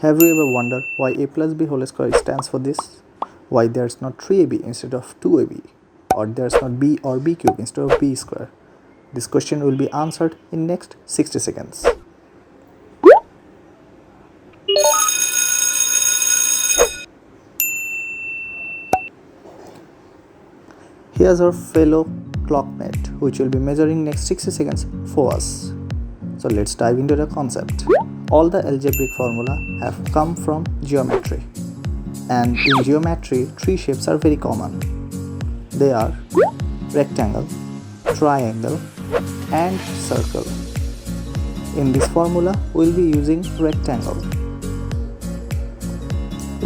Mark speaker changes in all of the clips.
Speaker 1: Have you ever wondered why a plus b whole square stands for this? Why there's not 3ab instead of 2ab? Or there's not b or b cube instead of b square? This question will be answered in next 60 seconds. Here's our fellow clockmate which will be measuring next 60 seconds for us. So let's dive into the concept. All the algebraic formula have come from geometry, and in geometry three shapes are very common. They are rectangle, triangle and circle. In this formula we will be using rectangle.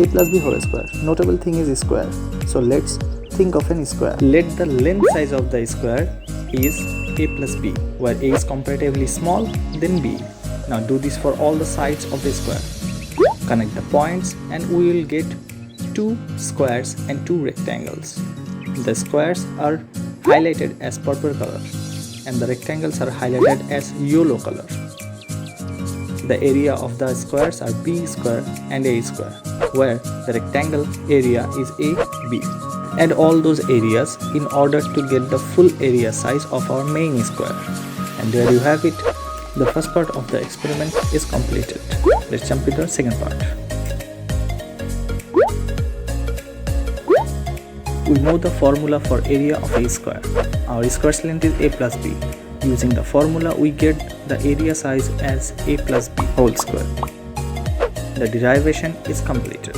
Speaker 1: A plus b whole square. Notable thing is square. So let's think of an square. Let the length size of the square is a plus b, where a is comparatively small than b. Now do this for all the sides of the square. Connect the points and we will get two squares and two rectangles. The squares are highlighted as purple color and the rectangles are highlighted as yellow color. The area of the squares are b square and a square, where the rectangle area is ab. Add all those areas in order to get the full area size of our main square. And there you have it. The first part of the experiment is completed. Let's jump to the second part. We know the formula for area of a square. Our square's length is a plus b. Using the formula we get the area size as a plus b whole square. The derivation is completed.